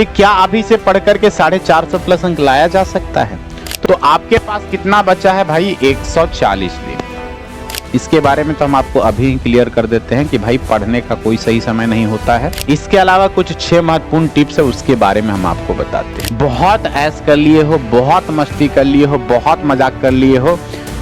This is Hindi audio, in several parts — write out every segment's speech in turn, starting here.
कि क्या अभी से पढ़ करके 450 प्लस अंक लाया जा सकता है। तो आपके पास कितना बचा है भाई, 140 दिन। इसके बारे में तो हम आपको अभी क्लियर कर देते हैं कि भाई पढ़ने का कोई सही समय नहीं होता है। इसके अलावा कुछ 6 महत्वपूर्ण टिप्स है, उसके बारे में हम आपको बताते हैं। बहुत ऐश कर लिए हो, बहुत मस्ती कर लिए हो, बहुत मजाक कर लिए हो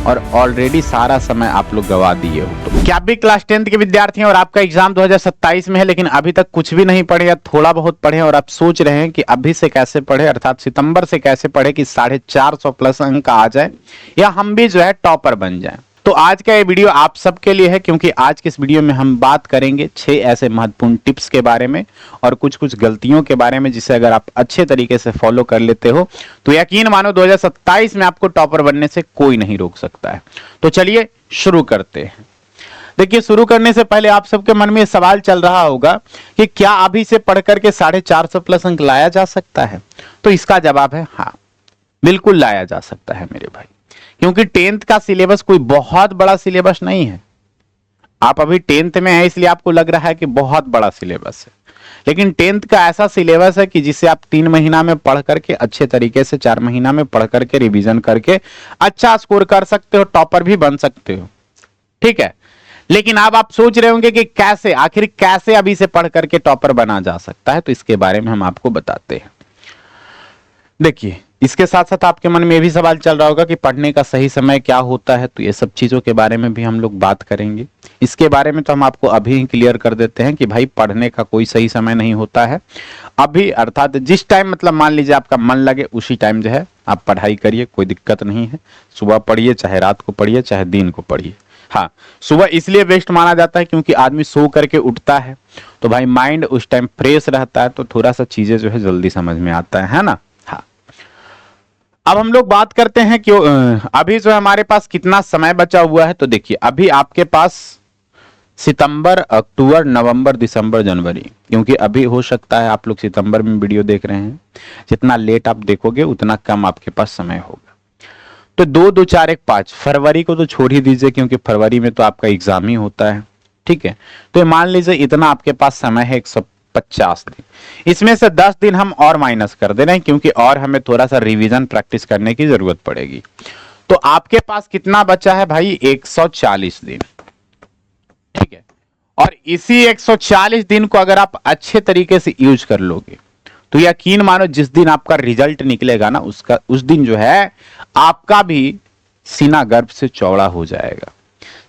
और ऑलरेडी सारा समय आप लोग गवा दिए हो। तो क्या भी क्लास 10th के विद्यार्थी हैं और आपका एग्जाम 2027 में है, लेकिन अभी तक कुछ भी नहीं पढ़े या थोड़ा बहुत पढ़े और आप सोच रहे हैं कि अभी से कैसे पढ़े, अर्थात सितंबर से कैसे पढ़े कि 450 प्लस अंक आ जाए या हम भी जो है टॉपर बन जाए, तो आज का ये वीडियो आप सबके लिए है। क्योंकि आज के इस वीडियो में हम बात करेंगे 6 ऐसे महत्वपूर्ण टिप्स के बारे में और कुछ गलतियों के बारे में, जिसे अगर आप अच्छे तरीके से फॉलो कर लेते हो तो यकीन मानो 2027 में आपको टॉपर बनने से कोई नहीं रोक सकता है। तो चलिए शुरू करते हैं। देखिए, शुरू करने से पहले आप सबके मन में सवाल चल रहा होगा कि क्या अभी से पढ़ करके 450 प्लस अंक लाया जा सकता है। तो इसका जवाब है हाँ, बिल्कुल लाया जा सकता है मेरे भाई। क्योंकि 10th का सिलेबस कोई बहुत बड़ा सिलेबस नहीं है। आप अभी 10th में है इसलिए आपको लग रहा है कि बहुत बड़ा सिलेबस है, लेकिन 10th का ऐसा सिलेबस है कि जिसे आप 3 महीना में पढ़ करके अच्छे तरीके से 4 महीना में पढ़ करके रिवीजन करके अच्छा स्कोर कर सकते हो, टॉपर भी बन सकते हो। ठीक है, लेकिन अब आप सोच रहे होंगे कि कैसे, आखिर कैसे अभी से पढ़ करके टॉपर बना जा सकता है। तो इसके बारे में हम आपको बताते हैं। देखिए, इसके साथ साथ आपके मन में भी सवाल चल रहा होगा कि पढ़ने का सही समय क्या होता है। तो ये सब चीजों के बारे में भी हम लोग बात करेंगे। इसके बारे में तो हम आपको अभी क्लियर कर देते हैं कि भाई पढ़ने का कोई सही समय नहीं होता है। अभी अर्थात जिस टाइम, मतलब मान लीजिए आपका मन लगे उसी टाइम जो है आप पढ़ाई करिए, कोई दिक्कत नहीं है। सुबह पढ़िए, चाहे रात को पढ़िए, चाहे दिन को पढ़िए। हाँ, सुबह इसलिए बेस्ट माना जाता है क्योंकि आदमी सो करके उठता है तो भाई माइंड उस टाइम फ्रेश रहता है, तो थोड़ा सा चीजें जो है जल्दी समझ में आता है ना। हाँ, अब हम लोग बात करते हैं कि अभी जो हमारे पास कितना समय बचा हुआ है। तो देखिए, अभी आपके पास सितंबर, अक्टूबर, नवंबर, दिसंबर, जनवरी, क्योंकि अभी हो सकता है आप लोग सितंबर में वीडियो देख रहे हैं, जितना लेट आप देखोगे उतना कम आपके पास समय होगा। तो 2, 2, 4, 1, 5 फरवरी को तो छोड़ ही दीजिए, क्योंकि फरवरी में तो आपका एग्जाम ही होता है। ठीक है, तो मान लीजिए इतना आपके पास समय है, 150 दिन। इसमें से 10 दिन हम और माइनस कर दे रहे हैं, क्योंकि और हमें थोड़ा सा रिवीजन प्रैक्टिस करने की जरूरत पड़ेगी। तो आपके पास कितना बचा है भाई, 140 दिन। ठीक है, और इसी 140 दिन को अगर आप अच्छे तरीके से यूज कर लोगे तो यकीन मानो जिस दिन आपका रिजल्ट निकलेगा ना, उस दिन जो है आपका भी सीना गर्व से चौड़ा हो जाएगा।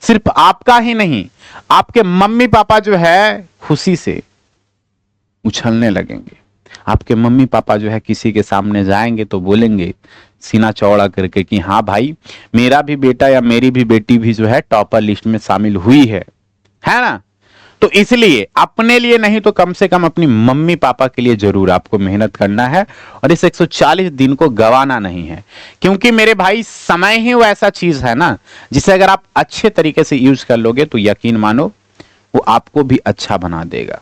सिर्फ आपका ही नहीं, आपके मम्मी पापा जो है खुशी से उछलने लगेंगे। आपके मम्मी पापा जो है किसी के सामने जाएंगे तो बोलेंगे सीना चौड़ा करके कि हाँ भाई, मेरा भी बेटा या मेरी भी बेटी भी जो है टॉपर लिस्ट में शामिल हुई है ना। तो इसलिए अपने लिए नहीं तो कम से कम अपनी मम्मी पापा के लिए जरूर आपको मेहनत करना है और इस 140 दिन को गवाना नहीं है। क्योंकि मेरे भाई समय ही वो ऐसा चीज है ना, जिसे अगर आप अच्छे तरीके से यूज कर लोगे तो यकीन मानो वो आपको भी अच्छा बना देगा।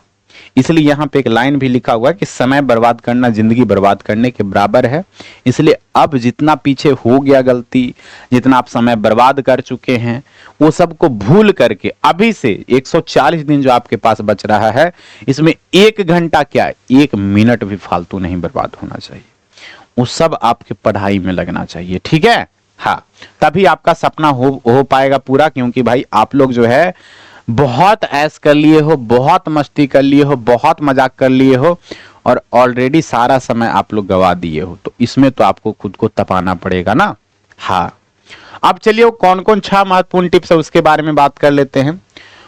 इसलिए यहां पे एक लाइन भी लिखा हुआ है कि समय बर्बाद करना जिंदगी बर्बाद करने के बराबर है। इसलिए अब जितना पीछे हो गया गलती, जितना आप समय बर्बाद कर चुके हैं, वो सबको भूल करके अभी से 140 दिन जो आपके पास बच रहा है, इसमें 1 घंटा क्या, 1 मिनट भी फालतू नहीं बर्बाद होना चाहिए। वो सब आपके पढ़ाई में लगना चाहिए। ठीक है, हाँ, तभी आपका सपना हो पाएगा पूरा। क्योंकि भाई आप लोग जो है बहुत ऐश कर लिए हो, बहुत मस्ती कर लिए हो, बहुत मजाक कर लिए हो और ऑलरेडी सारा समय आप लोग गवा दिए हो। तो इसमें तो आपको खुद को तपाना पड़ेगा ना। हाँ, अब चलिए कौन कौन 6 महत्वपूर्ण टिप्स है उसके बारे में बात कर लेते हैं।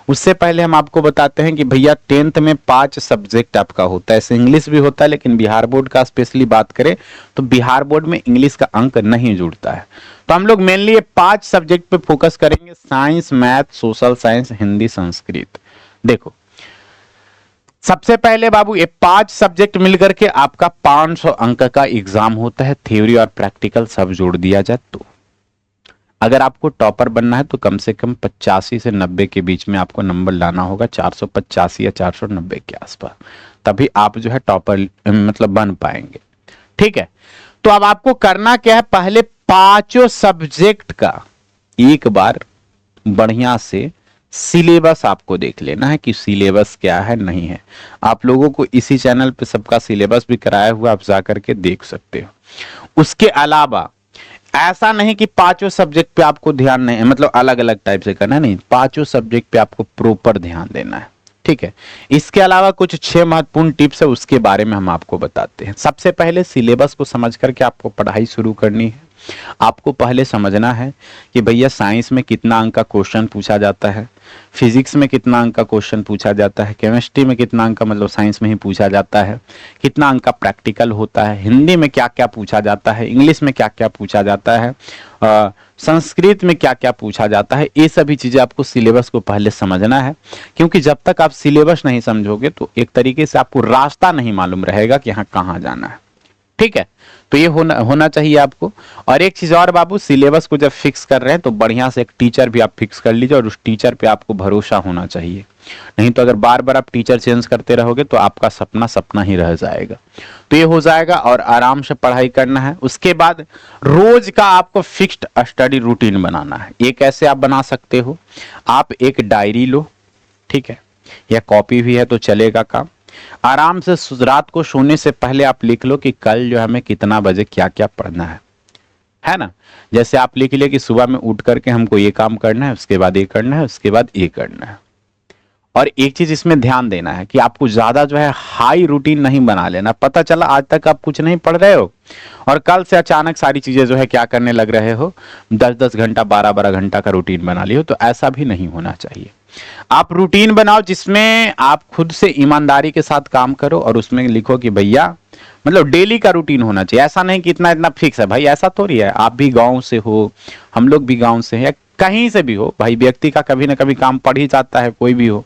उससे पहले हम आपको बताते हैं कि भैया 10th में 5 सब्जेक्ट आपका होता है। ऐसे इंग्लिश भी होता है, लेकिन बिहार बोर्ड का स्पेशली बात करें तो बिहार बोर्ड में इंग्लिश का अंक नहीं जुड़ता है। तो हम लोग मेनली ये 5 सब्जेक्ट पे फोकस करेंगे, science, math, social science, Hindi, Sanskrit. देखो, सबसे पहले बाबू ये 5 सब्जेक्ट मिलकर के आपका 500 अंक का एग्जाम होता है। थ्योरी और प्रैक्टिकल सब जोड़ दिया जाए तो अगर आपको टॉपर बनना है तो कम से कम 85 से 90 के बीच में आपको नंबर लाना होगा, 485 या 490 के आसपास, तभी आप जो है टॉपर मतलब बन पाएंगे। ठीक है, तो अब आपको करना क्या है, पहले 5 सब्जेक्ट का एक बार बढ़िया से सिलेबस आपको देख लेना है कि सिलेबस क्या है नहीं है। आप लोगों को इसी चैनल पे सबका सिलेबस भी कराया हुआ, आप जा करके देख सकते हो। उसके अलावा ऐसा नहीं कि पांचों सब्जेक्ट पे आपको ध्यान नहीं है, मतलब अलग अलग टाइप से करना नहीं, पांचों सब्जेक्ट पे आपको प्रॉपर ध्यान देना है, ठीक है। इसके अलावा कुछ 6 महत्वपूर्ण टिप्स है, उसके बारे में हम आपको बताते हैं। सबसे पहले सिलेबस को समझ करके आपको पढ़ाई शुरू करनी है। आपको पहले समझना है कि भैया साइंस में कितना अंक का क्वेश्चन पूछा जाता है, फिजिक्स में कितना अंक का क्वेश्चन पूछा जाता है, केमिस्ट्री में कितना अंक का मतलब साइंस में ही पूछा जाता है, कितना अंक का प्रैक्टिकल होता है, हिंदी में क्या क्या पूछा जाता है, इंग्लिश में क्या क्या पूछा जाता है, संस्कृत में क्या क्या पूछा जाता है। ये सभी चीजें आपको सिलेबस को पहले समझना है, क्योंकि जब तक आप सिलेबस नहीं समझोगे तो एक तरीके से आपको रास्ता नहीं मालूम रहेगा कि यहाँ कहाँ जाना है, ठीक है। तो ये होना चाहिए आपको। और एक चीज और बाबू, सिलेबस को जब फिक्स कर रहे हैं तो बढ़िया से एक टीचर भी आप फिक्स कर लीजिए, और उस टीचर पे आपको भरोसा होना चाहिए। नहीं तो अगर बार बार आप टीचर चेंज करते रहोगे तो आपका सपना सपना ही रह जाएगा। तो ये हो जाएगा, और आराम से पढ़ाई करना है। उसके बाद रोज का आपको फिक्स्ड स्टडी रूटीन बनाना है। ये कैसे आप बना सकते हो, आप एक डायरी लो, ठीक है, या कॉपी भी है तो चलेगा काम। आराम से रात को सोने से पहले आप लिख लो कि कल जो हमें कितना बजे क्या क्या पढ़ना है ना। जैसे आप लिख लिया कि सुबह में उठ करके हमको ये काम करना है, उसके बाद ये करना है, उसके बाद ये करना है। और एक चीज इसमें ध्यान देना है कि आपको ज्यादा जो है हाई रूटीन नहीं बना लेना। पता चला आज तक आप कुछ नहीं पढ़ रहे हो और कल से अचानक सारी चीजें जो है क्या करने लग रहे हो, 10-10 घंटा 12-12 घंटा का रूटीन बना लियो, तो ऐसा भी नहीं होना चाहिए। आप रूटीन बनाओ जिसमें आप खुद से ईमानदारी के साथ काम करो, और उसमें लिखो कि भैया मतलब डेली का रूटीन होना चाहिए। ऐसा नहीं कि इतना इतना फिक्स है, भाई ऐसा थोड़ी है। आप भी गांव से हो, हम लोग भी गांव से हैं, कहीं से भी हो भाई, व्यक्ति का कभी ना कभी काम पड़ ही जाता है, कोई भी हो।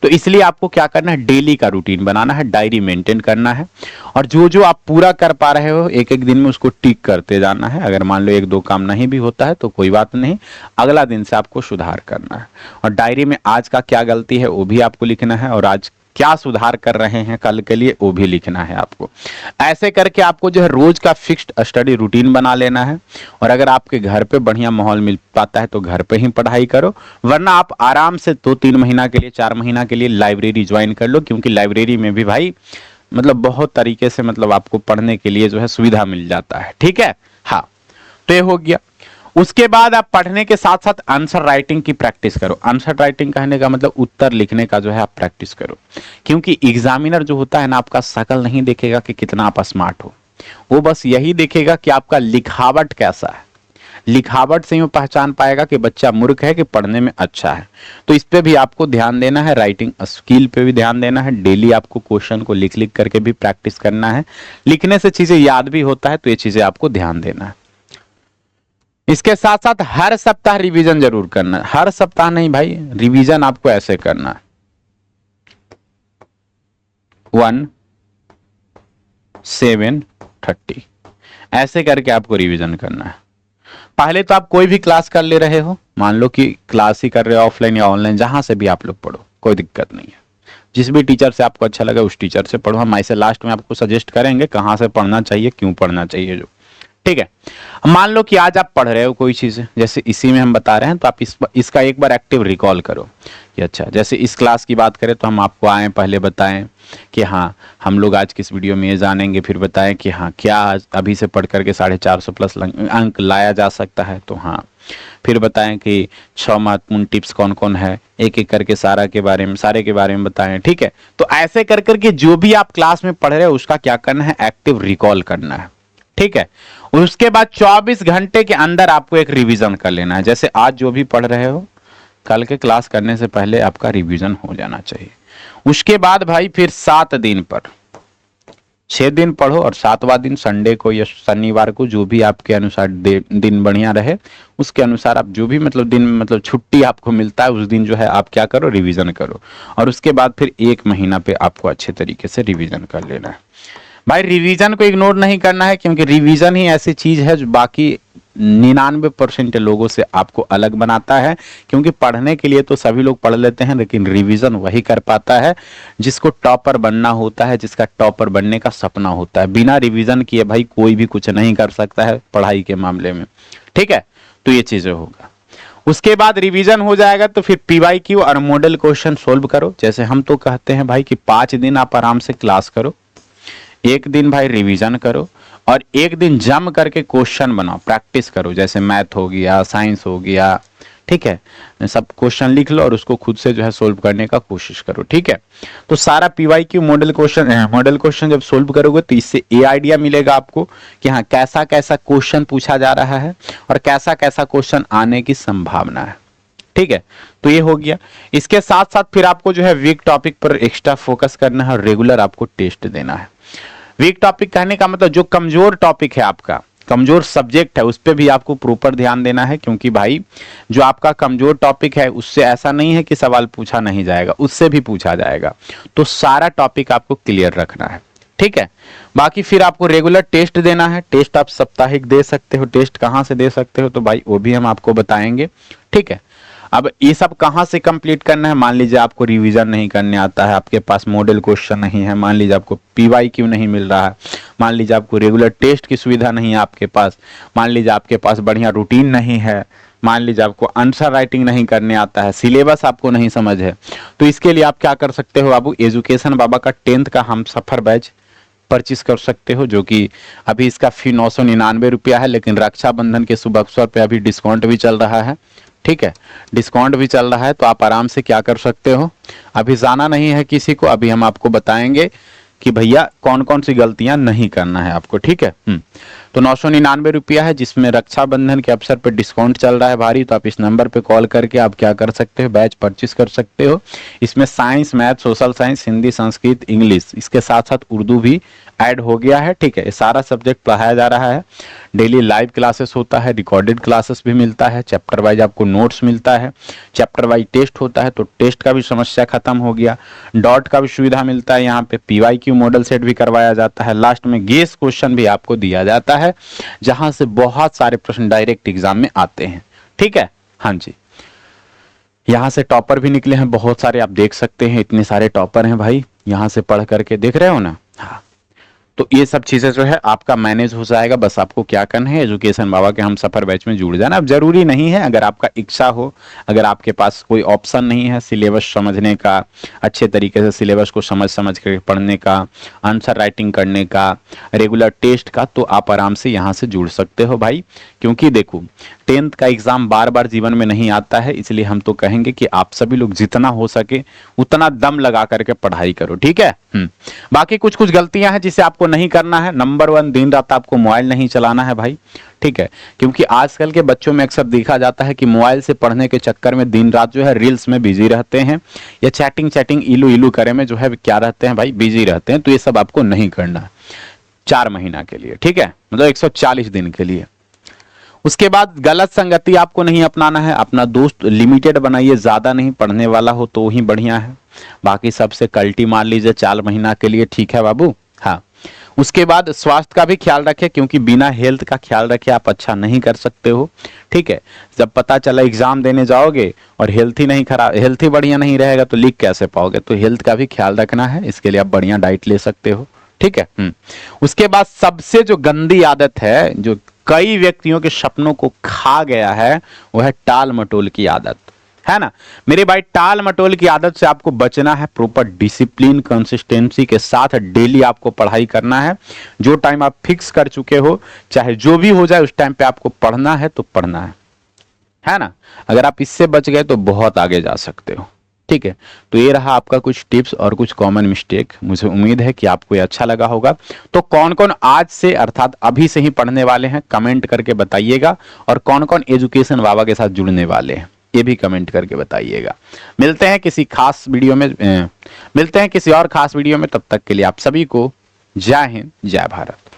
तो इसलिए आपको क्या करना है, डेली का रूटीन बनाना है, डायरी मेंटेन करना है, और जो जो आप पूरा कर पा रहे हो एक एक दिन में उसको टिक करते जाना है। अगर मान लो 1-2 काम नहीं भी होता है तो कोई बात नहीं, अगला दिन से आपको सुधार करना है। और डायरी में आज का क्या गलती है वो भी आपको लिखना है, और आज क्या सुधार कर रहे हैं कल के लिए वो भी लिखना है आपको। ऐसे करके आपको जो है रोज का फिक्स्ड स्टडी रूटीन बना लेना है। और अगर आपके घर पे बढ़िया माहौल मिल पाता है तो घर पे ही पढ़ाई करो, वरना आप आराम से 2-3 महीना के लिए 4 महीना के लिए लाइब्रेरी ज्वाइन कर लो, क्योंकि लाइब्रेरी में भी भाई मतलब बहुत तरीके से मतलब आपको पढ़ने के लिए जो है सुविधा मिल जाता है, ठीक है। हाँ, तो ये हो गया। उसके बाद आप पढ़ने के साथ साथ आंसर राइटिंग की प्रैक्टिस करो। आंसर राइटिंग कहने का मतलब उत्तर लिखने का जो है आप प्रैक्टिस करो, क्योंकि एग्जामिनर जो होता है ना, आपका शकल नहीं देखेगा कि कितना आप स्मार्ट हो, वो बस यही देखेगा कि आपका लिखावट कैसा है। लिखावट से ही वो पहचान पाएगा कि बच्चा मूर्ख है कि पढ़ने में अच्छा है। तो इस पे भी आपको ध्यान देना है, राइटिंग स्किल पे भी ध्यान देना है। डेली आपको क्वेश्चन को लिख लिख करके भी प्रैक्टिस करना है। लिखने से चीजें याद भी होता है, तो ये चीजें आपको ध्यान देना है। इसके साथ साथ हर सप्ताह रिवीजन जरूर करना है। हर सप्ताह नहीं भाई, रिवीजन आपको ऐसे करना है 1-7-30, ऐसे करके आपको रिवीजन करना है। पहले तो आप कोई भी क्लास कर ले रहे हो, मान लो कि क्लास ही कर रहे हो ऑफलाइन या ऑनलाइन, जहां से भी आप लोग पढ़ो, कोई दिक्कत नहीं है। जिस भी टीचर से आपको अच्छा लगा उस टीचर से पढ़ो। हम ऐसे लास्ट में आपको सजेस्ट करेंगे कहां से पढ़ना चाहिए, क्यों पढ़ना चाहिए जो, ठीक है। मान लो कि आज आप पढ़ रहे हो कोई चीज, जैसे इसी में हम बता रहे हैं, तो आप इसका एक बार एक्टिव रिकॉल करो कि अच्छा, जैसे इस क्लास की बात करें तो हम आपको आए पहले बताएं कि हाँ हम लोग आज किस वीडियो में ये जानेंगे, फिर बताएं कि हाँ क्या अभी से पढ़ करके 450 प्लस अंक लाया जा सकता है, तो हाँ फिर बताएं कि 6 महत्वपूर्ण टिप्स कौन कौन है, एक एक करके सारे के बारे में बताएं, ठीक है। तो ऐसे कर करके जो भी आप क्लास में पढ़ रहे हो उसका क्या करना है, एक्टिव रिकॉल करना है, ठीक है। उसके बाद 24 घंटे के अंदर आपको एक रिवीजन कर लेना है। जैसे आज जो भी पढ़ रहे हो कल के क्लास करने से पहले आपका रिवीजन हो जाना चाहिए। उसके बाद भाई फिर 7 दिन पर 6 दिन पढ़ो, और 7वां दिन संडे को या शनिवार को, जो भी आपके अनुसार दिन बढ़िया रहे उसके अनुसार आप जो भी मतलब दिन मतलब छुट्टी आपको मिलता है उस दिन जो है आप क्या करो, रिवीजन करो। और उसके बाद फिर 1 महीना पे आपको अच्छे तरीके से रिवीजन कर लेना है। भाई रिवीजन को इग्नोर नहीं करना है, क्योंकि रिवीजन ही ऐसी चीज है जो बाकी 99% लोगों से आपको अलग बनाता है। क्योंकि पढ़ने के लिए तो सभी लोग पढ़ लेते हैं, लेकिन रिवीजन वही कर पाता है जिसको टॉपर बनना होता है, जिसका टॉपर बनने का सपना होता है। बिना रिवीजन किए भाई कोई भी कुछ नहीं कर सकता है पढ़ाई के मामले में, ठीक है। तो ये चीजें होगा। उसके बाद रिवीजन हो जाएगा तो फिर पीवाईक्यू और मॉडल क्वेश्चन सोल्व करो। जैसे हम तो कहते हैं भाई कि 5 दिन आप आराम से क्लास करो, एक दिन भाई रिवीजन करो और एक दिन जम करके क्वेश्चन बनाओ, प्रैक्टिस करो। जैसे मैथ हो गया, साइंस हो गया, ठीक है, सब क्वेश्चन लिख लो और उसको खुद से जो है सोल्व करने का कोशिश करो, ठीक है। तो सारा पीवाईक्यू मॉडल क्वेश्चन जब सोल्व करोगे तो इससे ये आइडिया मिलेगा आपको कि हाँ कैसा कैसा क्वेश्चन पूछा जा रहा है और कैसा कैसा क्वेश्चन आने की संभावना है, ठीक है। तो ये हो गया। इसके साथ साथ फिर आपको जो है वीक टॉपिक पर एक्स्ट्रा फोकस करना है और रेगुलर आपको टेस्ट देना है। वीक टॉपिक कहने का मतलब जो कमजोर टॉपिक है, आपका कमजोर सब्जेक्ट है, उस पर भी आपको प्रॉपर ध्यान देना है, क्योंकि भाई जो आपका कमजोर टॉपिक है उससे ऐसा नहीं है कि सवाल पूछा नहीं जाएगा, उससे भी पूछा जाएगा। तो सारा टॉपिक आपको क्लियर रखना है, ठीक है। बाकी फिर आपको रेगुलर टेस्ट देना है। टेस्ट आप साप्ताहिक दे सकते हो। टेस्ट कहाँ से दे सकते हो तो भाई वो भी हम आपको बताएंगे, ठीक है। अब ये सब कहाँ से कंप्लीट करना है, मान लीजिए आपको रिवीजन नहीं करने आता है, आपके पास मॉडल क्वेश्चन नहीं है, मान लीजिए आपको पीवाईक्यू नहीं मिल रहा है, मान लीजिए आपको रेगुलर टेस्ट की सुविधा नहीं है आपके पास, मान लीजिए आपके पास बढ़िया रूटीन नहीं है, मान लीजिए आपको आंसर राइटिंग नहीं करने आता है, सिलेबस आपको नहीं समझ है, तो इसके लिए आप क्या कर सकते हो बाबू, एजुकेशन बाबा का 10th का हम सफर बैच परचेस कर सकते हो, जो कि अभी इसका फी 999 रुपया है, लेकिन रक्षाबंधन के शुभ अवसर पे अभी डिस्काउंट भी चल रहा है, ठीक है। डिस्काउंट भी चल रहा है तो आप आराम से क्या कर सकते हो, अभी जाना नहीं है किसी को, अभी हम आपको बताएंगे कि भैया कौन कौन सी गलतियां नहीं करना है आपको, ठीक है। तो 999 रुपया है, जिसमें रक्षाबंधन के अवसर पर डिस्काउंट चल रहा है भारी। तो आप इस नंबर पे कॉल करके आप क्या कर सकते हो, बैच परचेस कर सकते हो। इसमें science, math, social science, Hindi, Sanskrit, English, इसके साथ साथ उर्दू भी ऐड हो गया है, ठीक है। ये सारा सब्जेक्ट पढ़ाया जा रहा है। डेली लाइव क्लासेस होता है, रिकॉर्डेड क्लासेस भी मिलता है, चैप्टर वाइज आपको नोट्स मिलता है, चैप्टर वाइज टेस्ट होता है, तो टेस्ट का भी समस्या खत्म हो गया। डॉट का भी सुविधा मिलता है यहाँ पे, पीवाईक्यू मॉडल सेट भी करवाया जाता है, लास्ट में गेस क्वेश्चन भी आपको दिया जाता है, जहां से बहुत सारे प्रश्न डायरेक्ट एग्जाम में आते हैं, ठीक है। हाँ जी, यहां से टॉपर भी निकले हैं बहुत सारे, आप देख सकते हैं इतने सारे टॉपर हैं भाई, यहां से पढ़ करके देख रहे हो ना। हाँ, तो ये सब चीजें जो है आपका मैनेज हो जाएगा। बस आपको क्या करना है, एजुकेशन बाबा के हम सफर बैच में जुड़ जाना। अब जरूरी नहीं है, अगर आपका इच्छा हो, अगर आपके पास कोई ऑप्शन नहीं है सिलेबस समझने का, अच्छे तरीके से सिलेबस को समझ कर पढ़ने का, आंसर राइटिंग करने का, रेगुलर टेस्ट का, तो आप आराम से यहाँ से जुड़ सकते हो भाई। क्योंकि देखो 10th का एग्जाम बार बार जीवन में नहीं आता है, इसलिए हम तो कहेंगे कि आप सभी लोग जितना हो सके उतना दम लगा करके पढ़ाई करो, ठीक है। बाकी कुछ कुछ गलतियां हैं जिसे आपको नहीं करना है। नंबर 1, दिन रात आपको मोबाइल नहीं चलाना है भाई, ठीक है। क्योंकि आजकल के बच्चों में अक्सर देखा जाता है कि मोबाइल से पढ़ने के चक्कर में दिन रात जो है रील्स में बिजी रहते हैं, या चैटिंग इलू इलू करे में जो है क्या रहते हैं भाई, बिजी रहते हैं। तो ये सब आपको नहीं करना है 4 महीना के लिए, ठीक है, मतलब 140 दिन के लिए। उसके बाद गलत संगति आपको नहीं अपनाना है, अपना दोस्त लिमिटेड बनाइए, ज्यादा नहीं, पढ़ने वाला हो तो ही बढ़िया है। बाकी सबसे कल्टी मान लीजिए 4 महीना के लिए, ठीक है बाबू। हाँ, उसके बाद स्वास्थ्य का भी ख्याल रखें, क्योंकि बिना हेल्थ का ख्याल रखे आप अच्छा नहीं कर सकते हो, ठीक है। जब पता चला एग्जाम देने जाओगे और हेल्थ ही बढ़िया नहीं रहेगा तो लिख कैसे पाओगे, तो हेल्थ का भी ख्याल रखना है। इसके लिए आप बढ़िया डाइट ले सकते हो, ठीक है। उसके बाद सबसे जो गंदी आदत है, जो कई व्यक्तियों के सपनों को खा गया है, वह है टाल मटोल की आदत, है ना मेरे भाई। टाल मटोल की आदत से आपको बचना है। प्रॉपर डिसिप्लिन, कंसिस्टेंसी के साथ डेली आपको पढ़ाई करना है। जो टाइम आप फिक्स कर चुके हो, चाहे जो भी हो जाए, उस टाइम पे आपको पढ़ना है तो पढ़ना है ना। अगर आप इससे बच गए तो बहुत आगे जा सकते हो, ठीक है। तो ये रहा आपका कुछ टिप्स और कुछ कॉमन मिस्टेक। मुझे उम्मीद है कि आपको ये अच्छा लगा होगा। तो कौन कौन आज से अर्थात अभी से ही पढ़ने वाले हैं, कमेंट करके बताइएगा। और कौन कौन एजुकेशन बाबा के साथ जुड़ने वाले हैं, ये भी कमेंट करके बताइएगा। मिलते हैं किसी खास वीडियो में, मिलते हैं किसी और खास वीडियो में। तब तक के लिए आप सभी को जय हिंद, जय भारत।